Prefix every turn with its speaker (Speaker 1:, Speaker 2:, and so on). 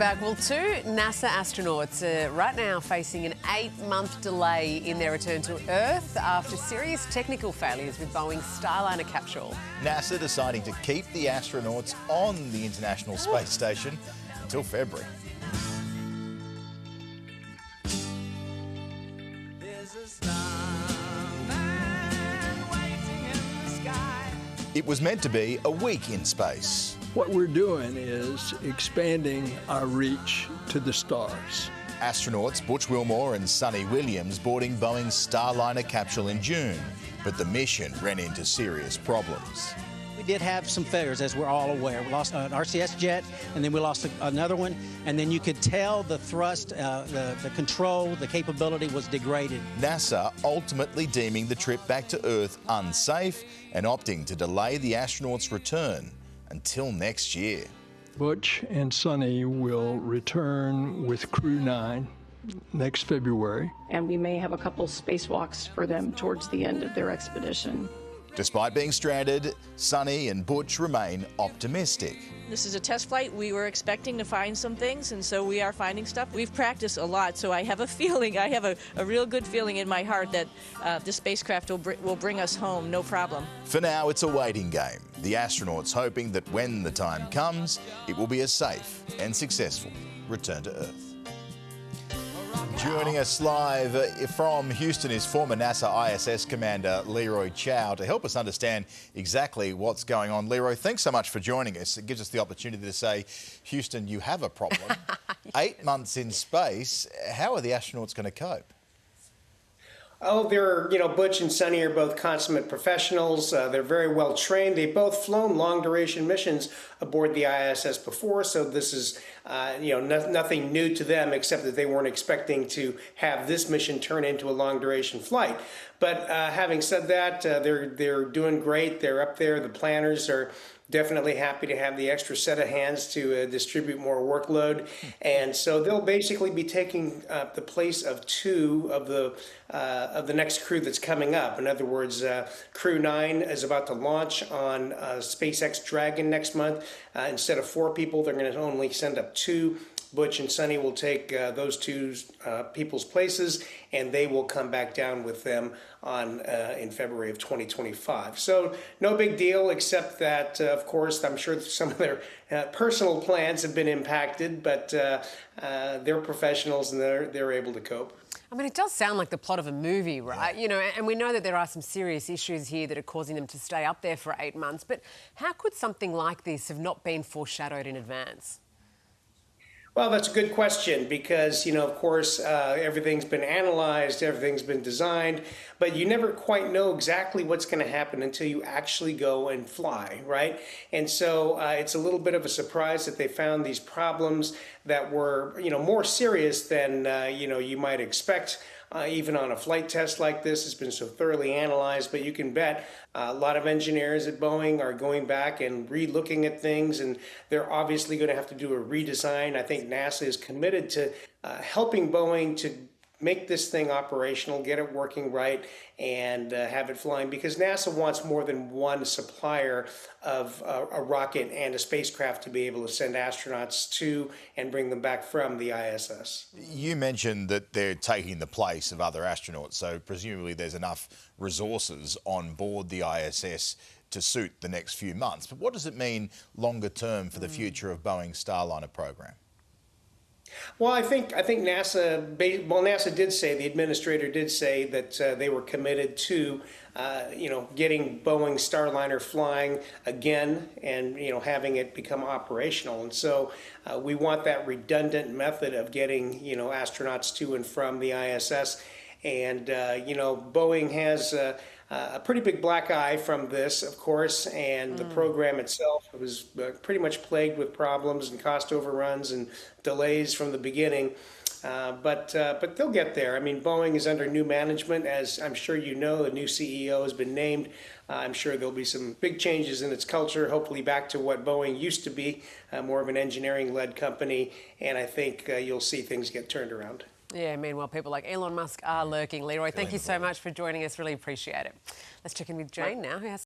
Speaker 1: back. Well, two NASA astronauts are right now facing an 8-month delay in their return to Earth after serious technical failures with Boeing's Starliner capsule.
Speaker 2: NASA deciding to keep the astronauts on the International Space Station until February. It was meant to be a week in space.
Speaker 3: What we're doing is expanding our reach to the stars.
Speaker 2: Astronauts Butch Wilmore and Sonny Williams boarding Boeing's Starliner capsule in June, but the mission ran into serious problems.
Speaker 4: We did have some failures, as we're all aware. We lost an RCS jet, and then we lost another one, and then you could tell the thrust, the control, the capability was degraded.
Speaker 2: NASA ultimately deeming the trip back to Earth unsafe and opting to delay the astronauts' return until next year.
Speaker 3: Butch and Sonny will return with Crew 9 next February.
Speaker 5: And we may have a couple spacewalks for them towards the end of their expedition.
Speaker 2: Despite being stranded, Sonny and Butch remain optimistic.
Speaker 6: This is a test flight. We were expecting to find some things, and so we are finding stuff. We've practiced a lot, so I have a feeling, I have a real good feeling in my heart that the spacecraft will bring us home, no problem.
Speaker 2: For now, it's a waiting game. The astronauts hoping that when the time comes, it will be a safe and successful return to Earth. Joining us live from Houston is former NASA ISS Commander Leroy Chiao to help us understand exactly what's going on. Leroy, thanks so much for joining us. It gives us the opportunity to say, Houston, you have a problem. 8 months in space, how are the astronauts going to cope?
Speaker 7: Oh, Butch and Sonny are both consummate professionals. They're very well trained. They've both flown long-duration missions aboard the ISS before, so this is, nothing new to them, except that they weren't expecting to have this mission turn into a long-duration flight. But having said that, they're doing great. They're up there. The planners are definitely happy to have the extra set of hands to distribute more workload. And so they'll basically be taking the place of two of the next crew that's coming up. In other words, Crew 9 is about to launch on SpaceX Dragon next month. Instead of 4 people, they're going to only send up 2. Butch and Sonny will take those two people's places, and they will come back down with them in February of 2025. So no big deal, except that, of course, I'm sure some of their personal plans have been impacted, but they're professionals and they're able to cope.
Speaker 1: I mean, it does sound like the plot of a movie, right? Yeah. And we know that there are some serious issues here that are causing them to stay up there for 8 months, but how could something like this have not been foreshadowed in advance?
Speaker 7: Well, that's a good question because, of course, everything's been analyzed, everything's been designed, but you never quite know exactly what's going to happen until you actually go and fly, right? And so it's a little bit of a surprise that they found these problems that were, more serious than, you might expect. Even on a flight test like this, it's been so thoroughly analyzed, but you can bet a lot of engineers at Boeing are going back and re-looking at things, and they're obviously going to have to do a redesign. I think NASA is committed to helping Boeing to make this thing operational, get it working right, and have it flying, because NASA wants more than one supplier of a rocket and a spacecraft to be able to send astronauts to and bring them back from the ISS.
Speaker 2: You mentioned that they're taking the place of other astronauts, so presumably there's enough resources on board the ISS to suit the next few months. But what does it mean longer term for the future of Boeing's Starliner program?
Speaker 7: Well, I think NASA, NASA did say, the administrator did say that they were committed to, getting Boeing Starliner flying again and, having it become operational. And so we want that redundant method of getting, astronauts to and from the ISS. And, Boeing has a pretty big black eye from this, of course, and the program itself was pretty much plagued with problems and cost overruns and delays from the beginning. But they'll get there. I mean, Boeing is under new management, as I'm sure you know. A new CEO has been named. I'm sure there'll be some big changes in its culture, hopefully back to what Boeing used to be, more of an engineering-led company, and I think you'll see things get turned around.
Speaker 1: Yeah, meanwhile, people like Elon Musk are lurking. Leroy, thank you so much for joining us. Really appreciate it. Let's check in with Jane now, who has